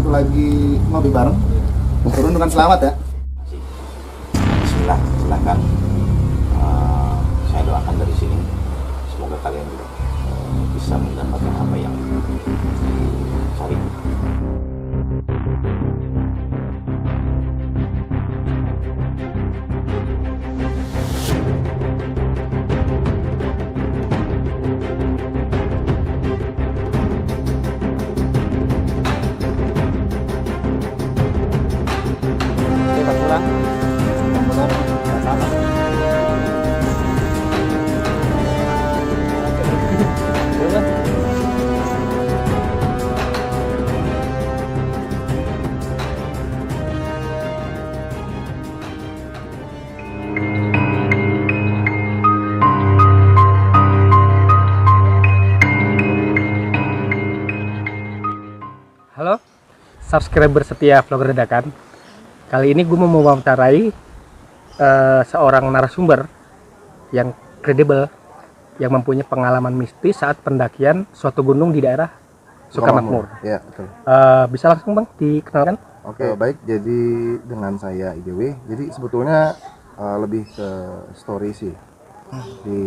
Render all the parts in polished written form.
waktu lagi ngopi bareng. Turun dengan selamat ya. Bismillah, silahkan. Saya doakan dari sini, semoga kalian juga bisa mendapatkan apa yang dicari. Kita pulang. Sama. Halo, subscriber setia vlogger dadakan. Kali ini gue mau mewawancarai seorang narasumber yang kredibel, yang mempunyai pengalaman mistis saat pendakian suatu gunung di daerah Sukamakmur. Ya, betul. Bisa langsung Bang dikenalkan? Oke, baik. Jadi dengan saya IGW. Jadi sebetulnya lebih ke story sih. Di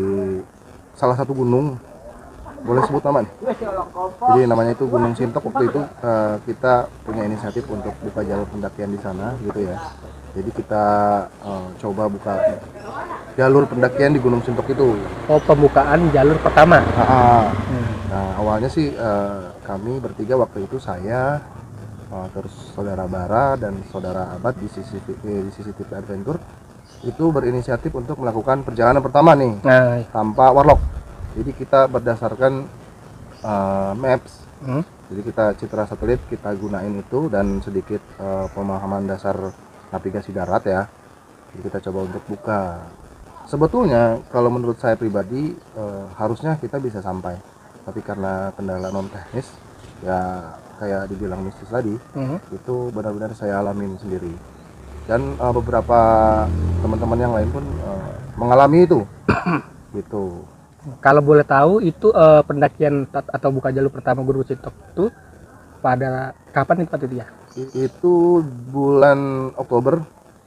salah satu gunung, boleh sebut nama nih? Jadi namanya itu Gunung Sintok. Waktu itu kita punya inisiatif untuk buka jalur pendakian di sana gitu ya. Jadi kita coba buka jalur pendakian di Gunung Sintok itu. Oh, pembukaan jalur pertama. Nah, awalnya sih kami bertiga waktu itu, saya terus saudara Bara dan saudara Abad di CCTV Adventure itu berinisiatif untuk melakukan perjalanan pertama nih tanpa warlock. Jadi kita berdasarkan maps. Jadi kita citra satelit kita gunain itu dan sedikit pemahaman dasar navigasi darat ya. Jadi kita coba untuk buka. Sebetulnya kalau menurut saya pribadi harusnya kita bisa sampai, tapi karena kendala non teknis ya kayak dibilang mistis tadi, itu benar-benar saya alamin sendiri. Dan beberapa teman-teman yang lain pun mengalami itu. Gitu. Kalau boleh tahu itu pendakian atau buka jalur pertama Gunung Sintok itu pada kapan itu ya? Itu bulan Oktober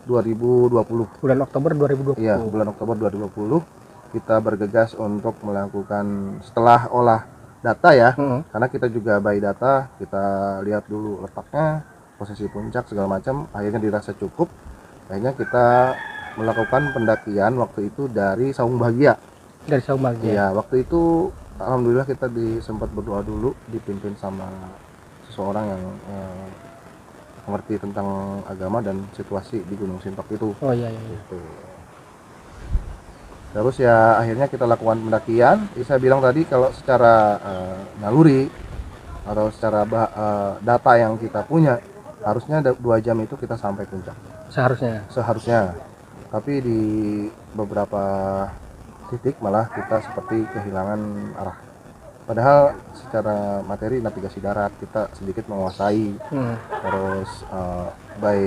2020. Bulan Oktober 2020. Iya, bulan Oktober 2020 kita bergegas untuk melakukan setelah olah data ya. Karena kita juga by data, kita lihat dulu letaknya, posisi puncak segala macam, akhirnya dirasa cukup. Akhirnya kita melakukan pendakian waktu itu dari Saung Bahagia. Dari Saung Bahagia. Iya, waktu itu alhamdulillah kita sempat berdoa dulu, dipimpin sama seseorang yang mengerti tentang agama dan situasi di Gunung Sintok itu. Oh iya. Gitu. Terus ya akhirnya kita lakukan pendakian. Saya bilang tadi kalau secara naluri atau secara data yang kita punya harusnya 2 jam itu kita sampai puncak. Seharusnya. Tapi di beberapa titik malah kita seperti kehilangan arah. Padahal secara materi navigasi darat kita sedikit menguasai. Terus by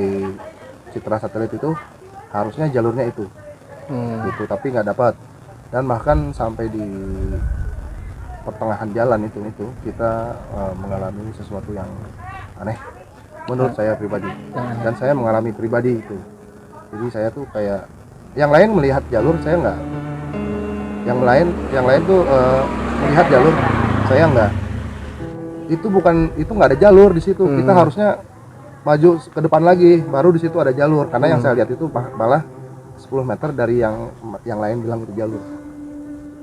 citra satelit itu harusnya jalurnya itu. Gitu, tapi nggak dapat. Dan bahkan sampai di pertengahan jalan itu kita mengalami sesuatu yang aneh menurut saya pribadi. Dan saya mengalami pribadi itu. Jadi saya tuh kayak yang lain melihat jalur, saya nggak. Yang lain tuh melihat jalur, saya nggak. Itu nggak ada jalur di situ. Kita harusnya maju ke depan lagi, baru di situ ada jalur. Karena yang saya lihat itu malah 10 meter dari yang lain bilang itu jalur.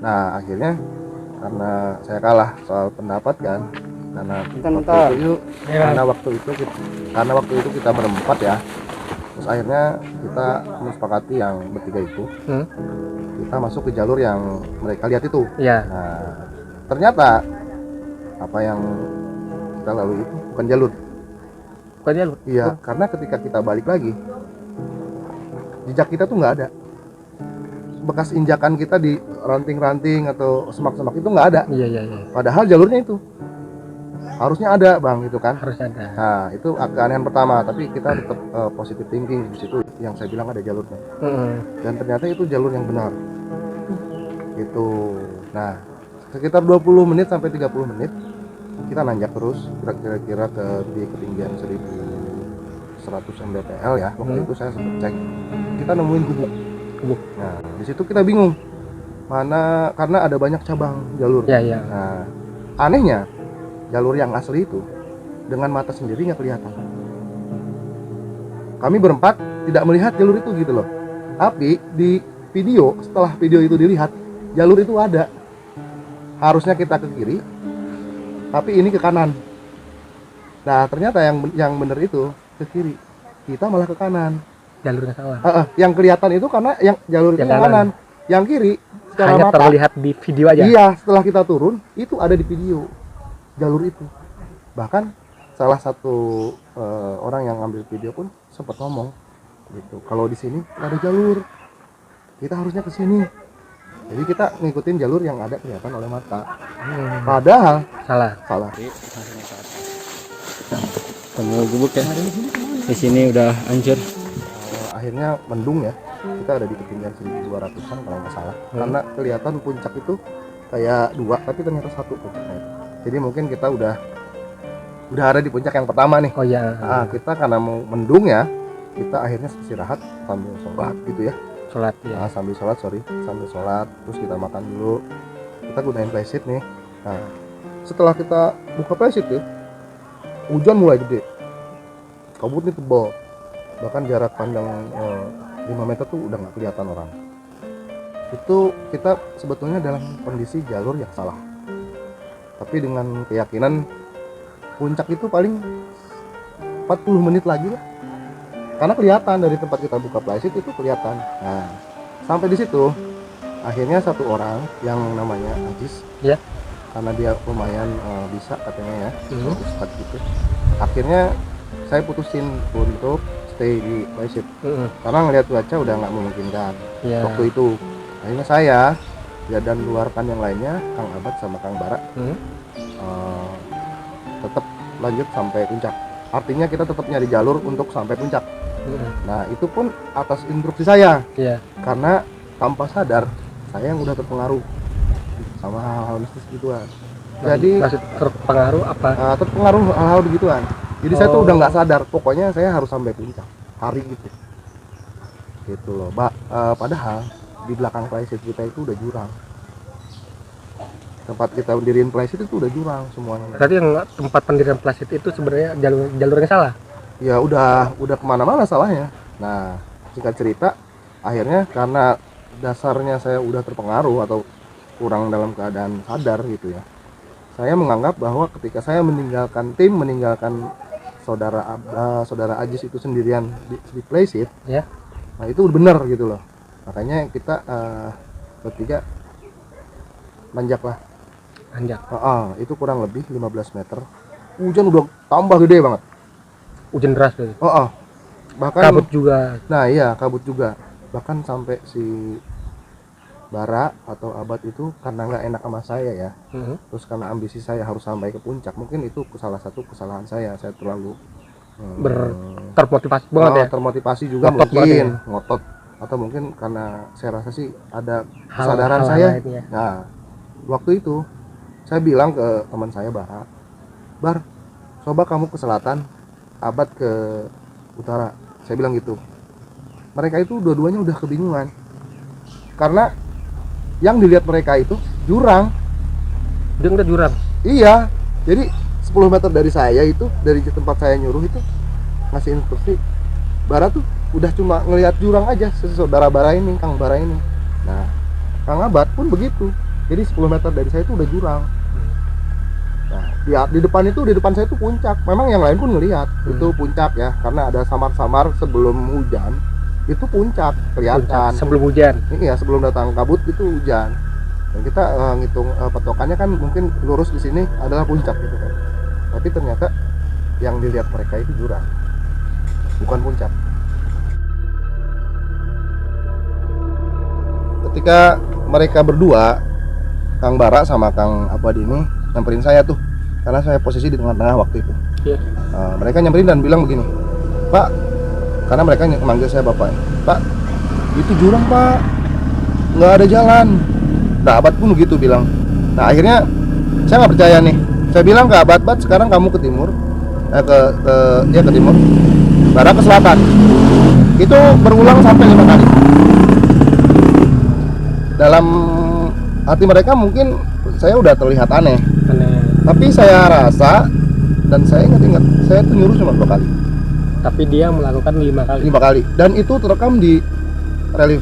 Nah akhirnya karena saya kalah soal pendapat kan, karena waktu itu kita berempat ya. Terus akhirnya kita menyepakati yang bertiga itu kita masuk ke jalur yang mereka lihat itu. Nah ternyata apa yang kita lalui itu bukan jalur. Iya, karena ketika kita balik lagi jejak kita tuh nggak ada, bekas injakan kita di ranting-ranting atau semak-semak itu nggak ada. Padahal jalurnya itu harusnya ada bang, itu kan. Nah itu keanehan pertama, tapi kita tetap positive thinking di situ, yang saya bilang ada jalurnya. Dan ternyata itu jalur yang benar gitu. Nah sekitar 20 menit sampai 30 menit kita nanjak terus kira-kira di ketinggian 1100 mdpl ya. Waktu itu saya sempat cek, kita nemuin gubuk. Nah di situ kita bingung mana, karena ada banyak cabang jalur. Ya. Nah anehnya jalur yang asli itu dengan mata sendiri nggak kelihatan. Kami berempat tidak melihat jalur itu gitu loh. Tapi di video, setelah video itu dilihat, jalur itu ada. Harusnya kita ke kiri, tapi ini ke kanan. Nah ternyata yang benar itu ke kiri, kita malah ke kanan. Jalurnya salah. Yang kelihatan itu karena yang jalur itu Yang yang kanan, yang kiri secara hanya mata terlihat di video aja. Iya, setelah kita turun itu ada di video jalur itu. Bahkan salah satu orang yang ngambil video pun sempat ngomong gitu, kalau di sini nggak ada jalur, kita harusnya ke sini. Jadi kita ngikutin jalur yang ada kelihatan oleh mata. Padahal Salah. Temu gubuk ya. Di sini udah hancur. akhirnya mendung ya. Kita ada di ketinggian 1200-an kalau nggak salah. Karena kelihatan puncak itu kayak dua, tapi ternyata satu puncaknya. Jadi mungkin kita udah ada di puncak yang pertama nih. Oh ya. Kita karena mau mendung ya, kita akhirnya istirahat sambil sholat gitu ya. Sholat ya. Sambil sholat, terus kita makan dulu. Kita gunain flysheet nih. Nah, setelah kita buka flysheet tuh, hujan mulai gede. Kabutnya tebal. Bahkan jarak pandang 5 meter tuh udah nggak kelihatan orang. Itu kita sebetulnya dalam kondisi jalur yang salah. Tapi dengan keyakinan puncak itu paling 40 menit lagi lah. Karena kelihatan dari tempat kita buka flysheet itu kelihatan. Nah, sampai di situ akhirnya satu orang yang namanya Ajis, Ya. karena dia lumayan bisa katanya ya, ustadz gitu. Akhirnya saya putusin untuk stay di flysheet karena ngelihat cuaca udah nggak memungkinkan Ya. waktu itu. Akhirnya saya dan dua rekan yang lainnya, Kang Abad sama Kang Bara, tetap lanjut sampai puncak. Artinya kita tetap nyari jalur untuk sampai puncak. Nah itu pun atas instruksi saya, Iya. karena tanpa sadar saya yang udah terpengaruh sama hal-hal mistis gituan. Jadi Maksud terpengaruh apa? terpengaruh hal-hal begituan. Jadi saya tuh udah nggak sadar, pokoknya saya harus sampai puncak hari gitu. Gitu loh, padahal di belakang flysheet kita itu udah jurang. Tempat kita berdiriin flysheet itu udah jurang semuanya. Berarti yang tempat pendirian flysheet itu sebenarnya jalurnya salah. Ya udah kemana-mana salahnya. Nah singkat cerita, akhirnya karena dasarnya saya udah terpengaruh atau kurang dalam keadaan sadar gitu ya, saya menganggap bahwa ketika saya meninggalkan saudara Ajis itu sendirian di flysheet, Ya. nah itu benar gitu loh. Makanya kita bertiga nanjak lah. Anjak. Itu kurang lebih 15 meter. Hujan udah tambah gede banget. Hujan deras berarti. Bahkan Kabut juga. Nah iya, kabut juga. Bahkan sampai si Bara atau Abad itu karena nggak enak sama saya ya, terus karena ambisi saya harus sampai ke puncak, mungkin itu salah satu kesalahan saya terlalu termotivasi banget ya. Termotivasi juga Ngotot mungkin banget ngotot, atau mungkin karena saya rasa sih ada Hal- kesadaran hal saya. lainnya. Nah waktu itu saya bilang ke teman saya Bar, coba kamu ke selatan, Abad ke utara. Saya bilang gitu. Mereka itu dua-duanya udah kebingungan karena yang dilihat mereka itu jurang. Dia udah jurang. Iya, jadi 10 meter dari saya itu, dari tempat saya nyuruh itu ngasih instruksi, Bara tuh udah cuma ngelihat jurang aja, saudara Bara ini, Kang Bara ini. Nah, Kang Abad pun begitu. Jadi 10 meter dari saya itu udah jurang. Nah, di depan saya itu puncak. Memang yang lain pun ngelihat itu puncak ya, karena ada samar-samar sebelum hujan. Itu puncak kelihatan. Sebelum hujan. Iya, sebelum datang kabut itu hujan. Dan kita ngitung patokannya kan mungkin lurus di sini adalah puncak gitu kan. Tapi ternyata yang dilihat mereka itu jurang, bukan puncak. Ketika mereka berdua, Kang Bara sama Kang Abad ini nyamperin saya tuh, karena saya posisi di tengah-tengah waktu itu. Iya. Mereka nyamperin dan bilang begini, Pak, karena mereka manggil saya Bapak, Pak, itu jurang Pak, nggak ada jalan. Nah Abad pun begitu bilang. Nah akhirnya saya nggak percaya nih, Saya bilang ke Abad, sekarang kamu ke timur, ke timur, Bara ke selatan. Itu berulang sampai 5 kali. Dalam hati mereka mungkin saya udah terlihat aneh, tapi saya rasa dan saya ingat saya tuh nyuruh cuma 2 kali. Tapi dia melakukan 5 kali. 5 kali dan itu terekam di relief.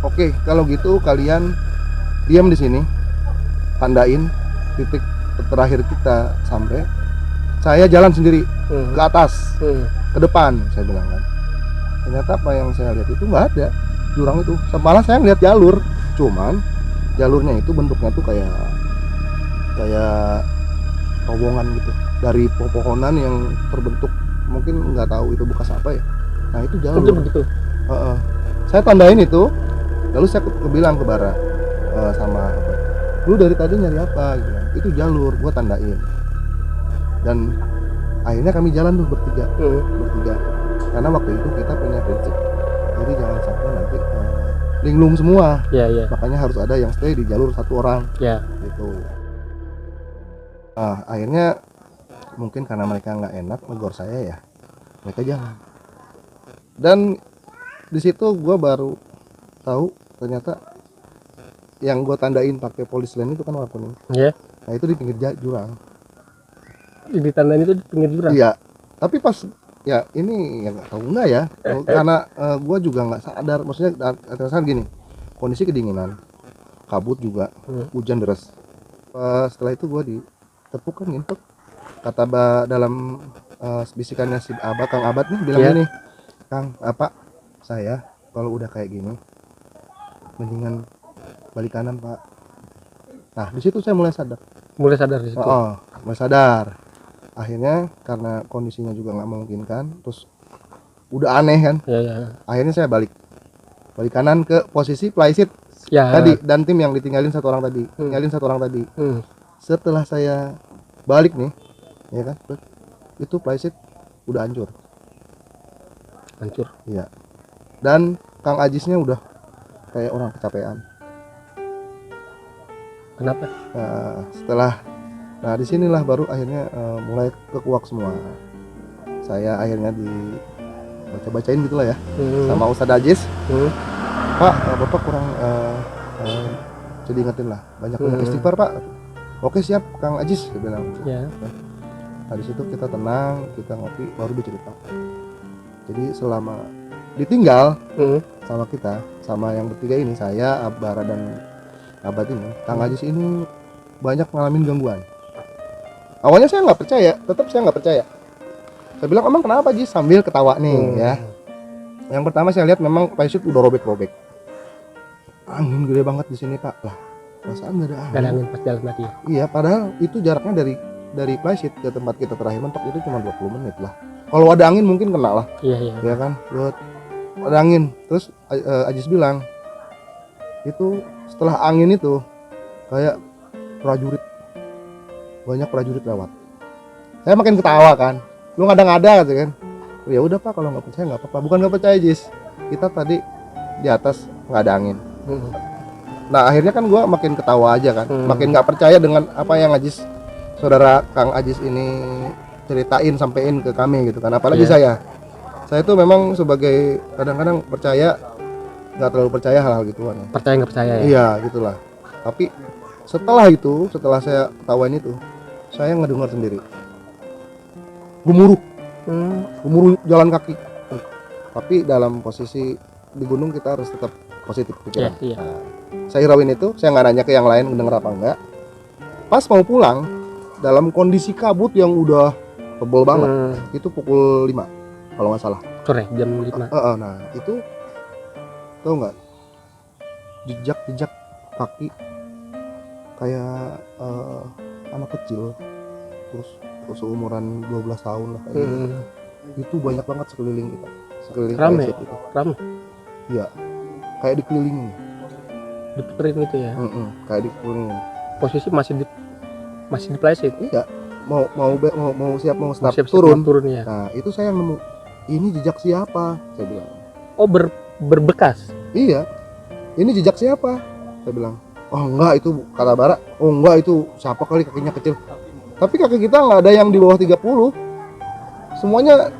Oke, kalau gitu kalian diam di sini, tandain titik terakhir kita sampai. Saya jalan sendiri ke atas, ke depan, saya bilang kan. Ternyata apa yang saya lihat itu nggak ada jurang itu. Malah saya ngeliat jalur, cuman jalurnya itu bentuknya tuh kayak terowongan gitu dari pepohonan yang terbentuk, mungkin nggak tahu itu bekas apa ya. Nah itu jalur. Begitu. Saya tandain itu, lalu saya bilang ke Bara sama lu dari tadi nyari apa gitu. Itu jalur, gua tandain. Dan akhirnya kami jalan tuh bertiga. Karena waktu itu kita punya prinsip, jadi jangan sampai nanti linglung semua. Iya. Makanya harus ada yang stay di jalur 1 orang. Iya. Gitu. Akhirnya mungkin karena mereka nggak enak negor saya ya, mereka jalan. Dan di situ gue baru tahu ternyata yang gue tandain pakai polis lain itu kan warna kuning. Iya. Nah itu di pinggir jurang. Di tandan itu di pinggir jurang. Iya. Tapi pas ya ini ya nggak tahu nggak ya, karena gue juga nggak sadar. Maksudnya saat gini, kondisi kedinginan, kabut juga, hujan deras. Setelah itu gue ditepukan gitu. Kata dalam bisikannya si Kang Abad nih bilang gini, Kang, apa saya kalau udah kayak gini mendingan balik kanan Pak. Nah di situ saya mulai sadar. Mulai sadar di situ. Mulai sadar. Akhirnya karena kondisinya juga nggak memungkinkan, terus udah aneh kan. Iya. Akhirnya saya balik kanan ke posisi playseat Ya. tadi, dan tim yang ditinggalin 1 orang tadi, Setelah saya balik nih, ya kan, itu playseat udah hancur. Iya. Dan Kang Ajisnya udah kayak orang kecapean. Kenapa? Nah disinilah baru akhirnya mulai kekuak semua. Saya akhirnya baca-bacain gitulah ya, sama Ustadz Ajis. Pak, Bapak kurang jadi ingetin lah, banyak istighfar Pak. Oke siap Kang Ajis, dia bilang. Ya. Nah di situ kita tenang, kita ngopi, baru dia cerita. Jadi selama ditinggal sama kita, sama yang bertiga ini, saya, Bara dan Abad ini, Kang Ajis ini banyak ngalamin gangguan. Awalnya saya nggak percaya, tetap saya nggak percaya. Saya bilang, emang kenapa Jis? Sambil ketawa nih ya. Yang pertama saya lihat memang playseat udah robek-robek. Angin gede banget di sini Pak. Lah, perasaan nggak ada angin. Gak ada angin pas jalan tadi. Iya, padahal itu jaraknya dari playseat ke tempat kita terakhir mentok itu cuma 20 menit lah. Kalau ada angin mungkin kena lah. Iya. Ya kan? Ada angin. Terus Ajis bilang, itu setelah angin itu kayak banyak prajurit lewat. Saya makin ketawa kan, lu ngada-ngada gitu kan. Ya udah Pak, kalau nggak percaya nggak apa-apa. Bukan nggak percaya Jis, kita tadi di atas nggak ada angin. Nah akhirnya kan gue makin ketawa aja kan, makin nggak percaya dengan apa yang saudara Kang Ajis ini ceritain, sampein ke kami gitu kan. Apalagi saya itu memang sebagai kadang-kadang percaya, nggak terlalu percaya hal-hal gituan. Percaya nggak percaya ya? Iya gitulah. Tapi setelah saya ketawain itu, saya ngedengar sendiri gemuruh jalan kaki. Tapi dalam posisi di gunung kita harus tetap positif pikiran. Iya. Nah, saya hirauin itu, saya nggak nanya ke yang lain denger apa enggak. Pas mau pulang dalam kondisi kabut yang udah tebel banget, itu pukul 5 kalau nggak salah. Sore jam 5. Nah itu tahu nggak, jejak kaki kayak anak kecil, terus seumuran 12 tahun lah kayak gitu. Itu banyak banget sekeliling kita, sekeliling playseat itu. Rame. Iya, kayak dikelilingin. Diputerin gitu ya. Kayak dikelilingin. Posisi masih di playseat. Iya, mau start Siap turun. Ya. Nah itu saya yang nemu, ini jejak siapa? Saya bilang. Oh berbekas. Iya, ini jejak siapa? Saya bilang. Oh enggak, itu kata Bara. Oh enggak, itu siapa kali kakinya kecil. Tapi kaki kita nggak ada yang di bawah 30. Semuanya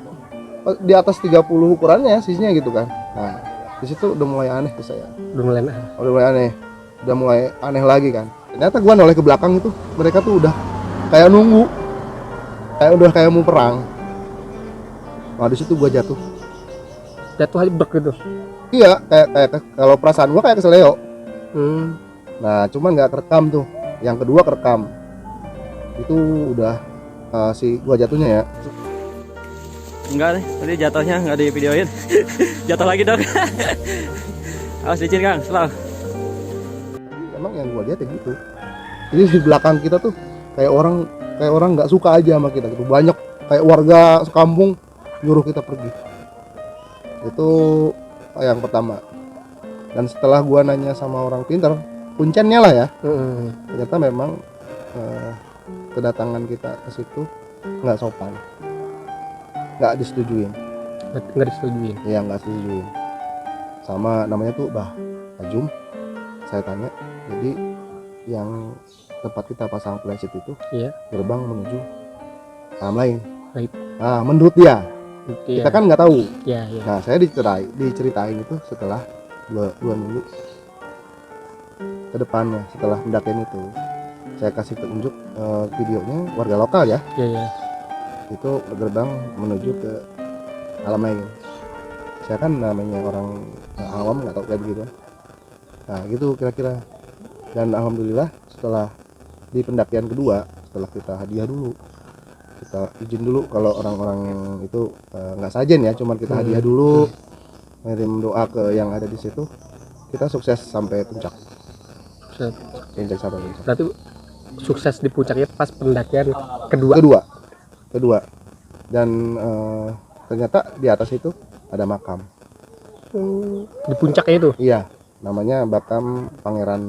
di atas 30 ukurannya sisinya gitu kan. Nah, di situ udah mulai aneh ke saya. Udah mulai Udah mulai aneh. Udah mulai aneh lagi kan. Ternyata gua noleh ke belakang itu, mereka tuh udah kayak nunggu. Kayak mau perang. Nah, di situ gua jatuh. jatuh aja brek gitu. Iya, kayak kalau perasaan gua kayak keseleo. Hmm. Nah, cuman nggak kerekam tuh. Yang kedua kerekam. Itu udah si gua jatuhnya ya. Enggak nih, tadi jatuhnya nggak di videoin. Jatuh lagi dong. Awas licin Kang, slow. Emang yang gua lihat ya gitu. Jadi di belakang kita tuh kayak orang nggak suka aja sama kita gitu. Banyak kayak warga sekampung nyuruh kita pergi. Itu yang pertama. Dan setelah gua nanya sama orang pintar, kuncennya lah ya, ternyata memang kedatangan kita ke situ nggak sopan, nggak disetujuin. Nggak disetujuin. Iya, nggak disetujuin. Sama namanya tuh Bah Ajum. Saya tanya, jadi yang tempat kita pasang flashlight itu Iya. gerbang menuju alam lain. Baik. Nah, menurut dia, kita kan nggak tahu. Iya, iya. Nah, saya diceritain itu setelah dua minggu ke depannya, setelah pendakian itu saya kasih tunjuk videonya warga lokal ya, Iya, iya. itu gerbang menuju ke alam lain. Saya kan namanya orang awam nggak tahu kayak begitu. Nah gitu kira-kira. Dan alhamdulillah setelah di pendakian kedua, setelah kita hadiah dulu, kita izin dulu kalau orang-orang yang itu nggak sajen ya, cuman kita hadiah dulu, ngirim doa ke yang ada di situ, kita sukses sampai puncak. Set. Puncak sampai puncak. Berarti sukses di puncaknya pas pendakian kedua. Kedua. Dan ternyata di atas itu ada makam. Di puncaknya itu. Iya, namanya makam Pangeran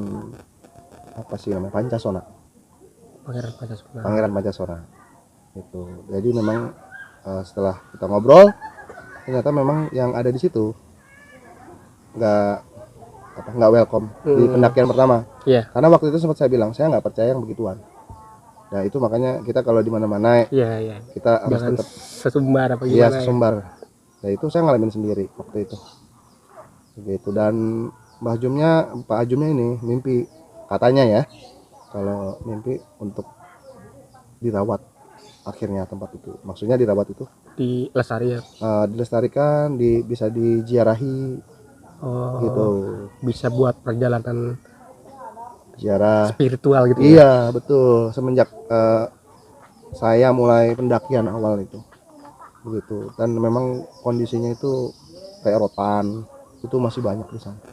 apa sih namanya, Pancasona. Pangeran Pancasona. Pangeran Pancasona. Itu. Jadi memang setelah kita ngobrol, ternyata memang yang ada di situ nggak welcome di pendakian pertama. Iya. Karena waktu itu sempat saya bilang saya nggak percaya yang begituan. Nah itu makanya kita kalau di mana-mana Iya, iya. kita harus Jangan tetap sesumbar apa iya gimana. Ya. sesumbar. Nah itu saya ngalamin sendiri waktu itu. Begitu. Dan Pak Ajumnya ini mimpi katanya ya, kalau mimpi untuk dirawat akhirnya tempat itu. Maksudnya dirawat itu Di Lestari ya. dilestarikan, bisa diziarahi Oh, gitu. bisa buat perjalanan Ziarah. spiritual gitu ya. Iya betul. Semenjak saya mulai pendakian awal itu, begitu. Dan memang kondisinya itu kayak rotan, itu masih banyak di sana.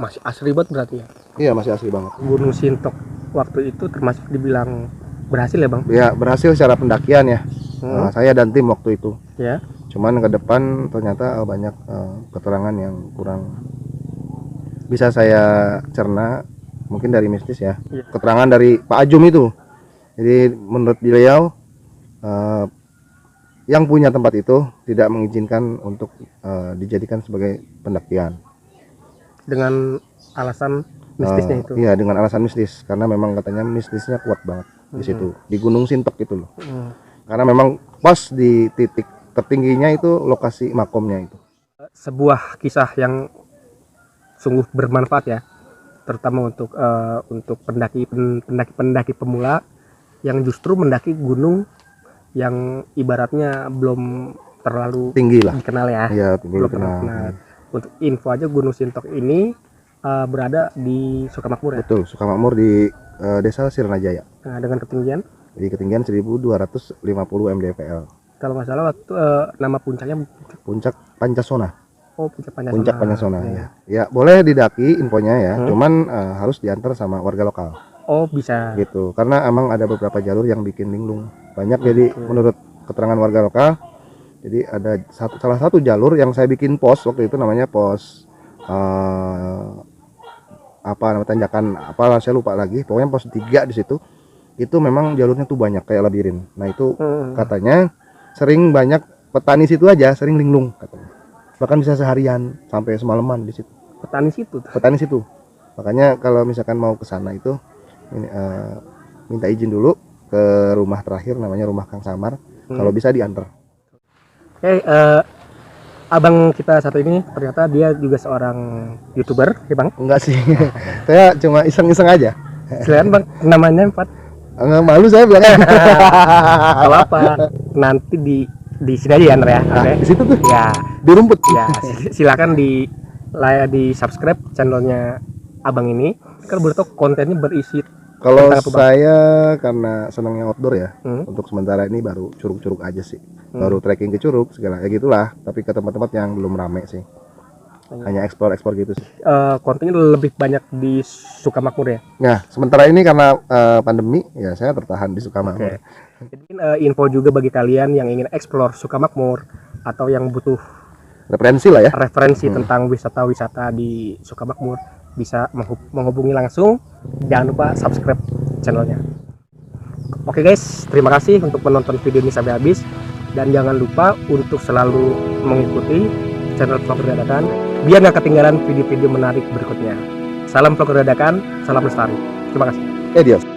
Masih asri banget berarti ya. Iya masih asli banget. Gunung Sintok waktu itu termasuk dibilang berhasil ya Bang? Ya berhasil secara pendakian ya. Saya dan tim waktu itu. Ya. Cuman ke depan ternyata banyak keterangan yang kurang bisa saya cerna, mungkin dari mistis ya. Iya. Keterangan dari Pak Ajum itu. Jadi menurut beliau yang punya tempat itu tidak mengizinkan untuk dijadikan sebagai pendakian. Dengan alasan mistisnya itu. Iya, dengan alasan mistis karena memang katanya mistisnya kuat banget di situ, di Gunung Sintok itu loh. Karena memang pas di titik tertingginya itu lokasi makomnya itu. Sebuah kisah yang sungguh bermanfaat ya, terutama untuk pendaki pemula yang justru mendaki gunung yang ibaratnya belum terlalu Tinggi lah. dikenal ya. Iya, tinggi Belum dikenal. terlalu dikenal. Untuk info aja Gunung Sintok ini berada di Sukamakmur ya. Betul, Sukamakmur di Desa Sirnajaya. Nah, dengan ketinggian Di ketinggian 1250 mdpl. kalau nggak salah waktu nama puncaknya Puncak Pancasona. Puncak Pancasona. Puncak Pancasona Ya. ya. Ya, boleh didaki infonya ya. Cuman harus diantar sama warga lokal. Oh bisa. Gitu. Karena emang ada beberapa jalur yang bikin linglung. Banyak jadi menurut keterangan warga lokal. Jadi ada salah satu jalur yang saya bikin pos waktu itu namanya pos apa namanya tanjakan apalah saya lupa lagi. Pokoknya pos 3 di situ. Itu memang jalurnya tuh banyak kayak labirin. Nah, itu katanya sering banyak petani situ aja sering linglung katanya. Bahkan bisa seharian sampai semalaman di situ. Petani situ. Petani situ. Makanya kalau misalkan mau ke sana itu minta izin dulu ke rumah terakhir namanya rumah Kang Samar. Kalau bisa diantar. Oke, abang kita satu ini ternyata dia juga seorang YouTuber, ya Bang? Enggak sih. Saya cuma iseng-iseng aja. Silakan Bang, namanya Pak. Enggak malu saya bilang. Kalau apa? Nanti di sini aja ya, Andre ya. Oke. Di situ tuh. Ya, Di rumput. ya silakan di subscribe channelnya abang ini. Kan boleh tahu kontennya berisi Kalau tentang apa, Bang? saya karena senangnya outdoor ya, Hmm. untuk sementara ini baru curug-curug aja sih. Baru trekking ke curug segala ya gitulah, tapi ke tempat-tempat yang belum rame sih. Hanya explore gitu sih. Kontennya lebih banyak di Sukamakmur ya. Nah, sementara ini karena pandemi ya saya bertahan di Sukamakmur. Oke. Jadi info juga bagi kalian yang ingin explore Sukamakmur atau yang butuh Referensi lah ya. referensi tentang wisata-wisata di Sukamakmur bisa menghubungi langsung. Jangan lupa subscribe channelnya. Oke guys, terima kasih untuk menonton video ini sampai habis, dan jangan lupa untuk selalu mengikuti channel Vlogger Dadakan biar nggak ketinggalan video-video menarik berikutnya. Salam Vlogger Dadakan, salam lestari. Terima kasih. Adios.